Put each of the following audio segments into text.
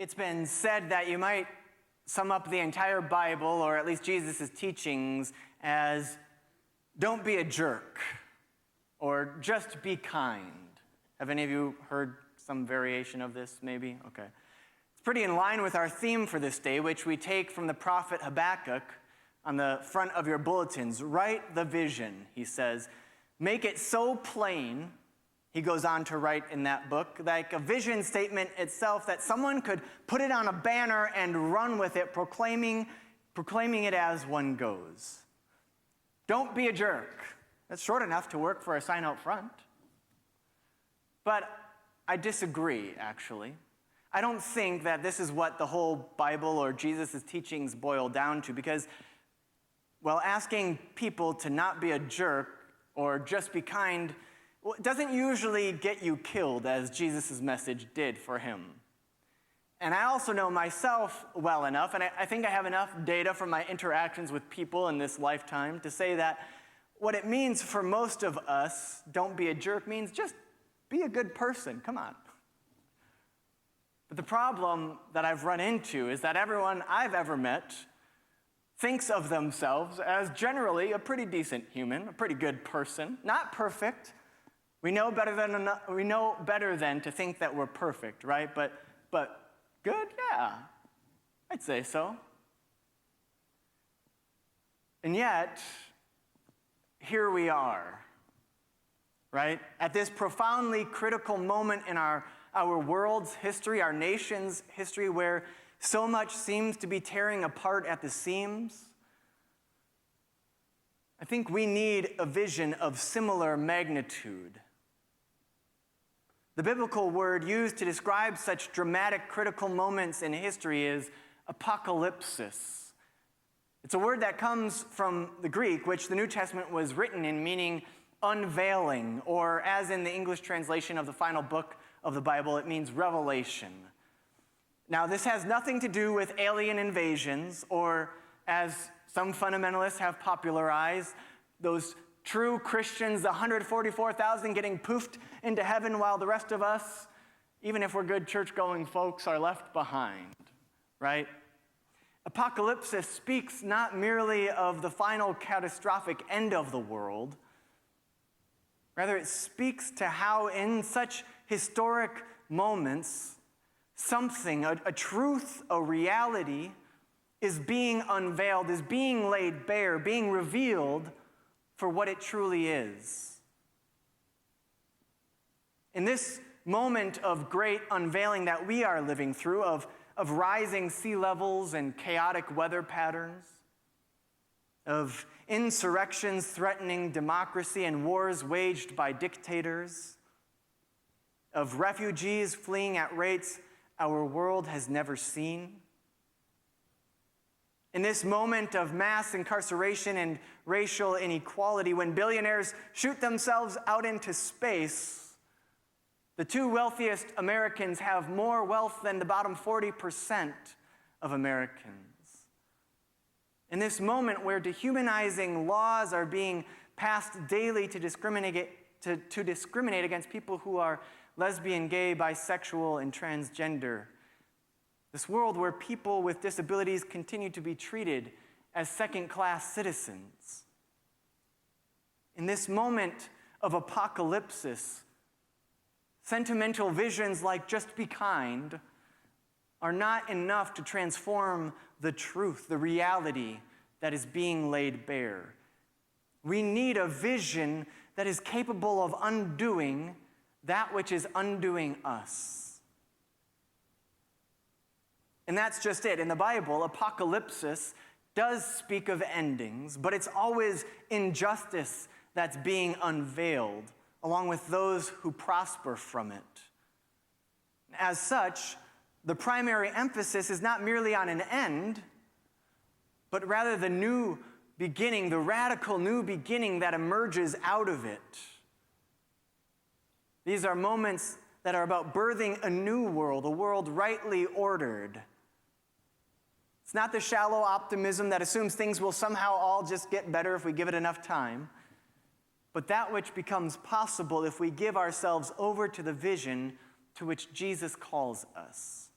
It's been said that you might sum up the entire Bible, or at least Jesus' teachings, as don't be a jerk, or just be kind. Have any of you heard some variation of this, maybe? Okay. It's pretty in line with our theme for this day, which we take from the prophet Habakkuk on the front of your bulletins. Write the vision, he says. Make it so plain, he goes on to write in that book, like a vision statement itself, that someone could put it on a banner and run with it, proclaiming it as one goes. Don't be a jerk. That's short enough to work for a sign out front. But I disagree, actually. I don't think that this is what the whole Bible or Jesus' teachings boil down to, because, well, asking people to not be a jerk or just be kind doesn't usually get you killed, as Jesus' message did for him. And I also know myself well enough, and I think I have enough data from my interactions with people in this lifetime to say that what it means for most of us, don't be a jerk, means just be a good person. Come on. But the problem that I've run into is that everyone I've ever met thinks of themselves as generally a pretty decent human, a pretty good person. Not perfect. We know better than to think that we're perfect, right? But good? Yeah, I'd say so. And yet, here we are, right? At this profoundly critical moment in our world's history, our nation's history, where so much seems to be tearing apart at the seams. I think we need a vision of similar magnitude. The biblical word used to describe such dramatic, critical moments in history is apocalypsis. It's a word that comes from the Greek, which the New Testament was written in, meaning unveiling, or as in the English translation of the final book of the Bible, it means revelation. Now, this has nothing to do with alien invasions, or as some fundamentalists have popularized, those true Christians, the 144,000 getting poofed into heaven while the rest of us, even if we're good church-going folks, are left behind, right? Apocalypsis speaks not merely of the final catastrophic end of the world. Rather, it speaks to how in such historic moments, something, a truth, a reality, is being unveiled, is being laid bare, being revealed for what it truly is. In this moment of great unveiling that we are living through, of rising sea levels and chaotic weather patterns, of insurrections threatening democracy and wars waged by dictators, of refugees fleeing at rates our world has never seen. In this moment of mass incarceration and racial inequality, when billionaires shoot themselves out into space, the two wealthiest Americans have more wealth than the bottom 40% of Americans. In this moment where dehumanizing laws are being passed daily to discriminate against people who are lesbian, gay, bisexual, and transgender. This world where people with disabilities continue to be treated as second-class citizens. In this moment of apocalypsis, sentimental visions like just be kind are not enough to transform the truth, the reality that is being laid bare. We need a vision that is capable of undoing that which is undoing us. And that's just it. In the Bible, apocalypsis does speak of endings, but it's always injustice that's being unveiled, along with those who prosper from it. As such, the primary emphasis is not merely on an end, but rather the new beginning, the radical new beginning that emerges out of it. These are moments that are about birthing a new world, a world rightly ordered. It's not the shallow optimism that assumes things will somehow all just get better if we give it enough time, but that which becomes possible if we give ourselves over to the vision to which Jesus calls us.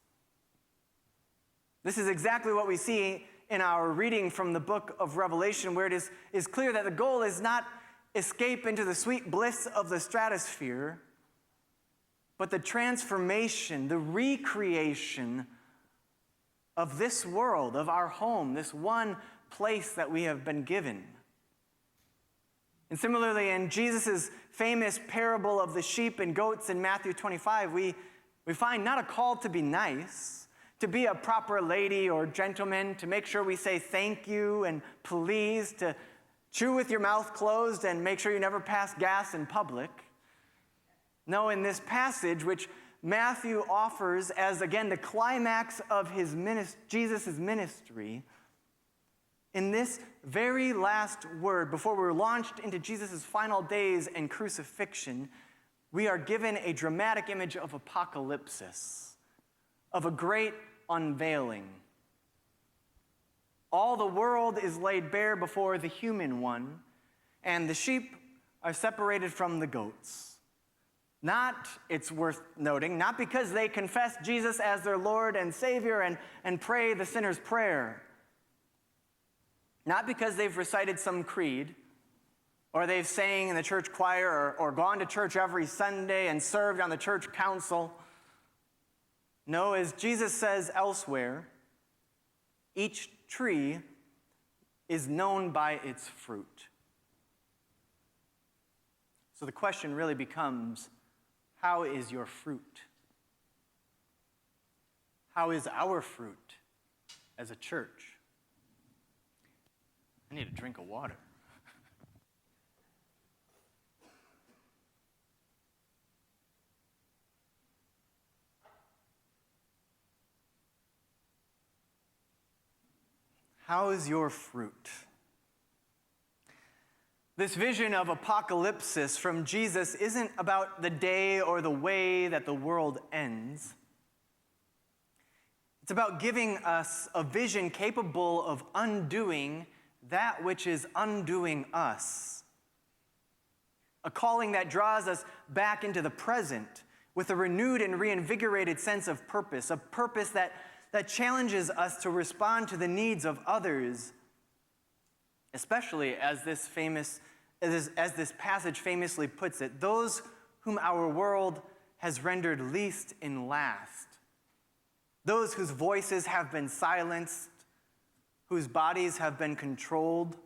This is exactly what we see in our reading from the book of Revelation, where it is clear that the goal is not escape into the sweet bliss of the stratosphere, but the transformation, the recreation of this world, of our home, this one place that we have been given. And similarly, in Jesus' famous parable of the sheep and goats in Matthew 25, we find not a call to be nice, to be a proper lady or gentleman, to make sure we say thank you and please, to chew with your mouth closed and make sure you never pass gas in public. No, in this passage, which Matthew offers as, again, the climax of Jesus' ministry, in this very last word, before we're launched into Jesus' final days and crucifixion, we are given a dramatic image of apocalypsis, of a great unveiling. All the world is laid bare before the human one, and the sheep are separated from the goats. Not, it's worth noting, not because they confess Jesus as their Lord and Savior and pray the sinner's prayer. Not because they've recited some creed, or they've sang in the church choir, or gone to church every Sunday and served on the church council. No, as Jesus says elsewhere, each tree is known by its fruit. So the question really becomes, how is your fruit? How is our fruit as a church? I need a drink of water. How is your fruit? This vision of apocalypsis from Jesus isn't about the day or the way that the world ends. It's about giving us a vision capable of undoing that which is undoing us. A calling that draws us back into the present with a renewed and reinvigorated sense of purpose, a purpose that challenges us to respond to the needs of others, especially as this passage famously puts it, those whom our world has rendered least in last, those whose voices have been silenced, whose bodies have been controlled,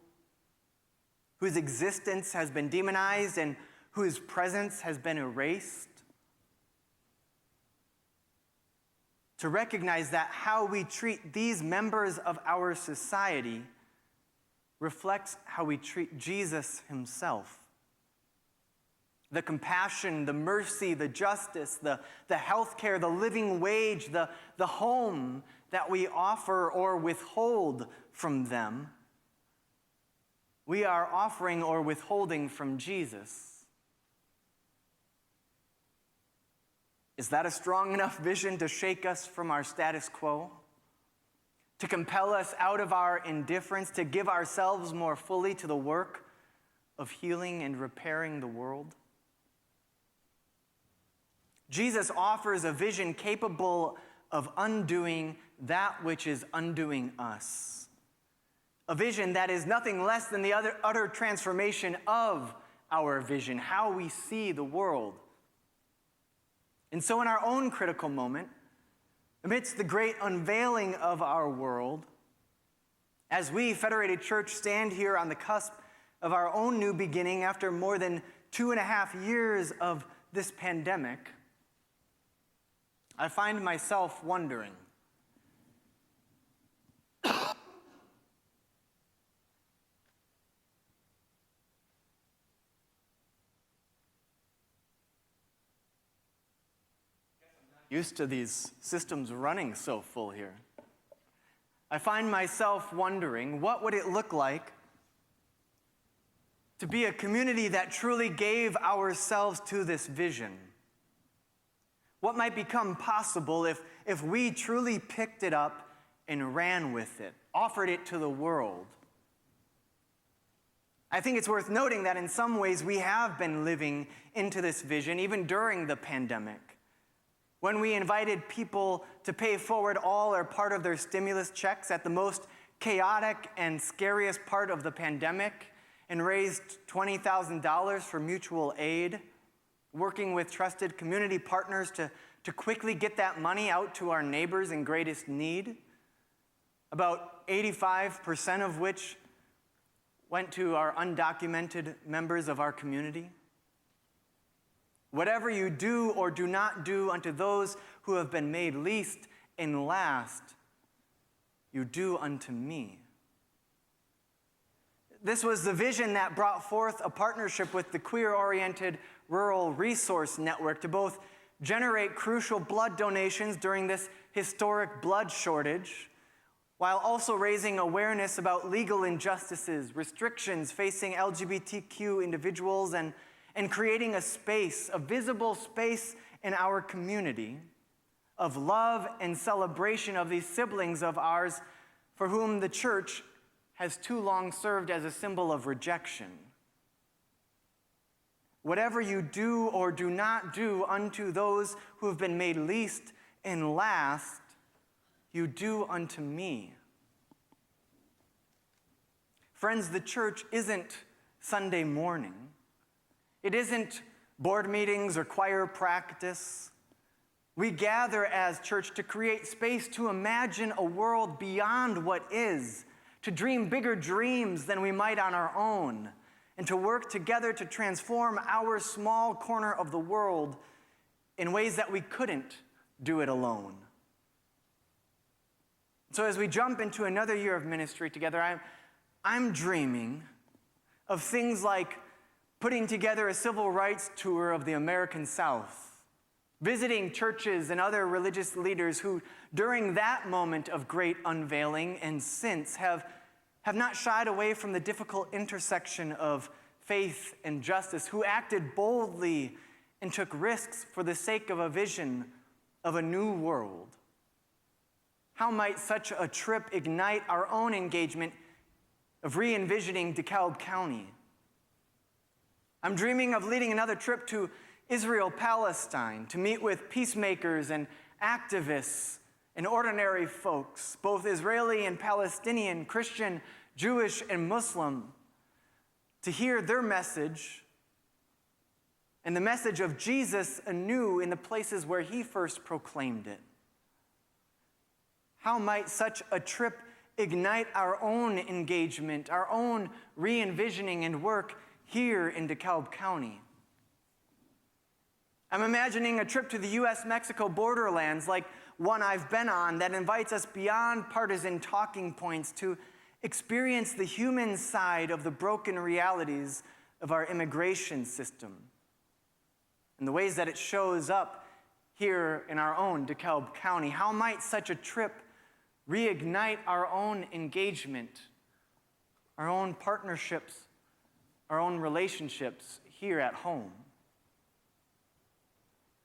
whose existence has been demonized, and whose presence has been erased. To recognize that how we treat these members of our society reflects how we treat Jesus himself. The compassion, the mercy, the justice, the health care, the living wage, the home that we offer or withhold from them, we are offering or withholding from Jesus. Is that a strong enough vision to shake us from our status quo? To compel us out of our indifference, to give ourselves more fully to the work of healing and repairing the world? Jesus offers a vision capable of undoing that which is undoing us. A vision that is nothing less than the utter transformation of our vision, how we see the world. And so in our own critical moment, amidst the great unveiling of our world, as we, Federated Church, stand here on the cusp of our own new beginning after more than 2.5 years of this pandemic, I find myself wondering, used to these systems running so full here. I find myself wondering, what would it look like to be a community that truly gave ourselves to this vision? What might become possible if we truly picked it up and ran with it, offered it to the world? I think it's worth noting that in some ways we have been living into this vision even during the pandemic. when we invited people to pay forward all or part of their stimulus checks at the most chaotic and scariest part of the pandemic and raised $20,000 for mutual aid, working with trusted community partners to quickly get that money out to our neighbors in greatest need, about 85% of which went to our undocumented members of our community. Whatever you do or do not do unto those who have been made least and last, you do unto me. This was the vision that brought forth a partnership with the queer-oriented Rural Resource Network to both generate crucial blood donations during this historic blood shortage, while also raising awareness about legal injustices, restrictions facing LGBTQ individuals, and creating a space, a visible space in our community of love and celebration of these siblings of ours for whom the church has too long served as a symbol of rejection. Whatever you do or do not do unto those who have been made least and last, you do unto me. Friends, the church isn't Sunday morning. It isn't board meetings or choir practice. We gather as church to create space to imagine a world beyond what is, to dream bigger dreams than we might on our own, and to work together to transform our small corner of the world in ways that we couldn't do it alone. So as we jump into another year of ministry together, I'm dreaming of things like putting together a civil rights tour of the American South, visiting churches and other religious leaders who, during that moment of great unveiling and since, have not shied away from the difficult intersection of faith and justice, who acted boldly and took risks for the sake of a vision of a new world. How might such a trip ignite our own engagement of re-envisioning DeKalb County? I'm dreaming of leading another trip to Israel, Palestine, to meet with peacemakers and activists and ordinary folks, both Israeli and Palestinian, Christian, Jewish, and Muslim, to hear their message and the message of Jesus anew in the places where he first proclaimed it. How might such a trip ignite our own engagement, our own re-envisioning and work here in DeKalb County? I'm imagining a trip to the U.S.-Mexico borderlands like one I've been on that invites us beyond partisan talking points to experience the human side of the broken realities of our immigration system and the ways that it shows up here in our own DeKalb County. How might such a trip reignite our own engagement, our own partnerships, our own relationships here at home?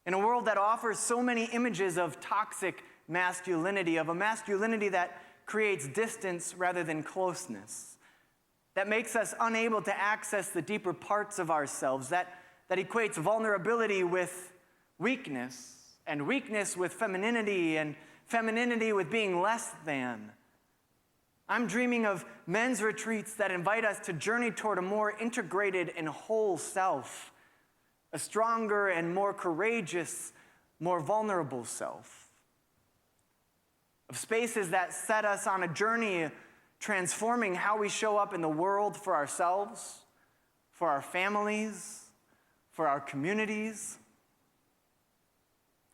In a world that offers so many images of toxic masculinity, of a masculinity that creates distance rather than closeness, that makes us unable to access the deeper parts of ourselves, that equates vulnerability with weakness, and weakness with femininity, and femininity with being less than. I'm dreaming of men's retreats that invite us to journey toward a more integrated and whole self, a stronger and more courageous, more vulnerable self. Of spaces that set us on a journey transforming how we show up in the world for ourselves, for our families, for our communities.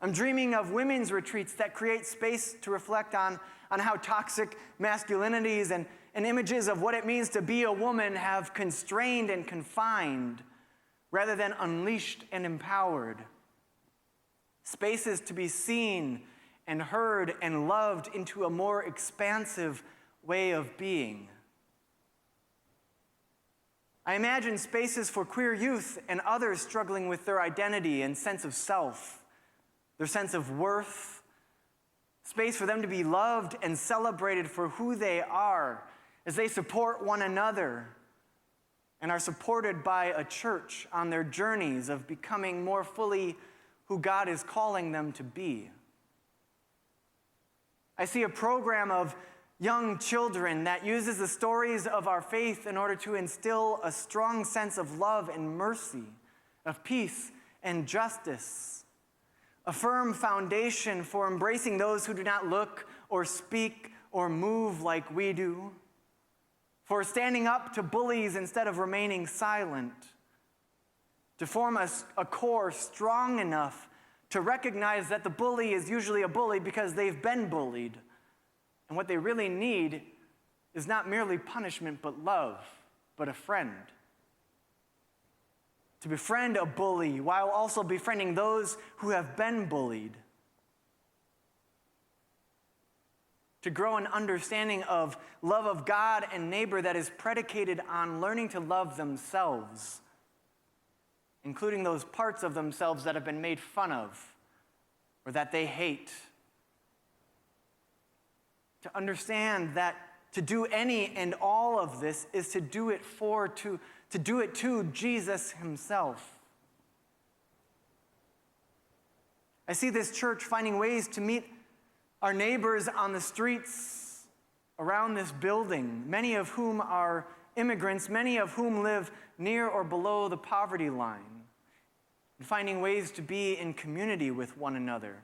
I'm dreaming of women's retreats that create space to reflect on how toxic masculinities and images of what it means to be a woman have constrained and confined rather than unleashed and empowered. Spaces to be seen and heard and loved into a more expansive way of being. I imagine spaces for queer youth and others struggling with their identity and sense of self, their sense of worth, space for them to be loved and celebrated for who they are as they support one another and are supported by a church on their journeys of becoming more fully who God is calling them to be. I see a program of young children that uses the stories of our faith in order to instill a strong sense of love and mercy, of peace and justice, a firm foundation for embracing those who do not look or speak or move like we do, for standing up to bullies instead of remaining silent, to form a core strong enough to recognize that the bully is usually a bully because they've been bullied. And what they really need is not merely punishment, but love, but a friend. To befriend a bully while also befriending those who have been bullied. To grow an understanding of love of God and neighbor that is predicated on learning to love themselves, including those parts of themselves that have been made fun of or that they hate. To understand that to do any and all of this is to do it to do it to Jesus himself. I see this church finding ways to meet our neighbors on the streets around this building, many of whom are immigrants, many of whom live near or below the poverty line, and finding ways to be in community with one another,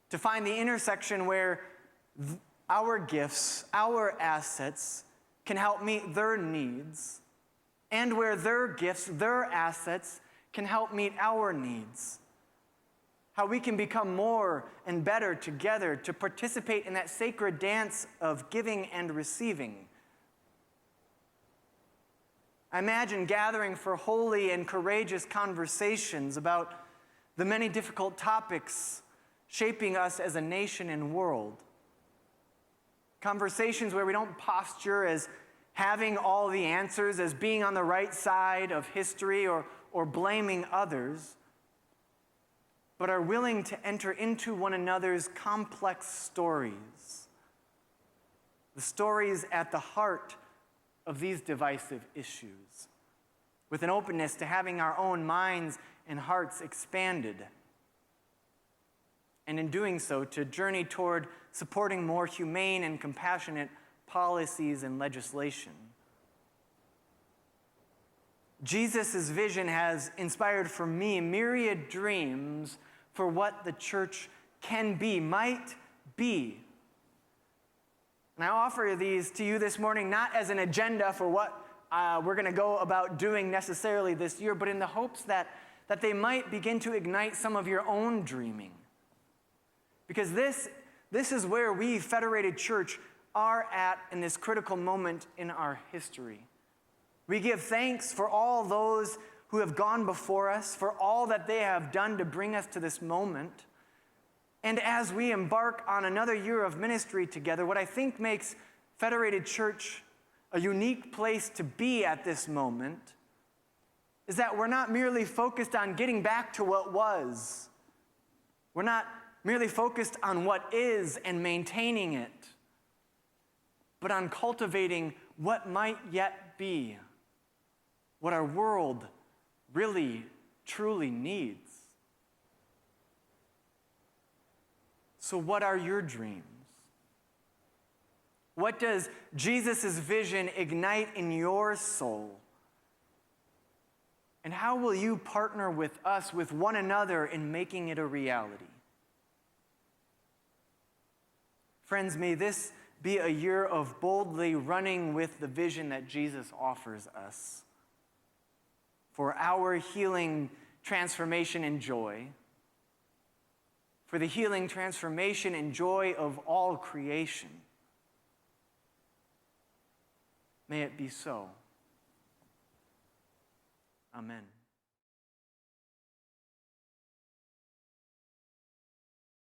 to find the intersection where our gifts, our assets can help meet their needs, and where their gifts, their assets can help meet our needs. How we can become more and better together to participate in that sacred dance of giving and receiving. I imagine gathering for holy and courageous conversations about the many difficult topics shaping us as a nation and world. Conversations where we don't posture as having all the answers, as being on the right side of history or blaming others, but are willing to enter into one another's complex stories, the stories at the heart of these divisive issues, with an openness to having our own minds and hearts expanded, and in doing so, to journey toward supporting more humane and compassionate policies and legislation. Jesus' vision has inspired for me myriad dreams for what the church can be, might be. And I offer these to you this morning not as an agenda for what we're going to go about doing necessarily this year, but in the hopes that they might begin to ignite some of your own dreaming. Because this is where we, Federated Church, are at in this critical moment in our history. We give thanks for all those who have gone before us, for all that they have done to bring us to this moment. And as we embark on another year of ministry together, what I think makes Federated Church a unique place to be at this moment is that we're not merely focused on getting back to what was. We're not merely focused on what is and maintaining it, but on cultivating what might yet be, what our world really, truly needs. So what are your dreams? What does Jesus' vision ignite in your soul? And how will you partner with us, with one another, in making it a reality? Friends, may this be a year of boldly running with the vision that Jesus offers us for our healing, transformation, and joy, for the healing, transformation, and joy of all creation. May it be so. Amen.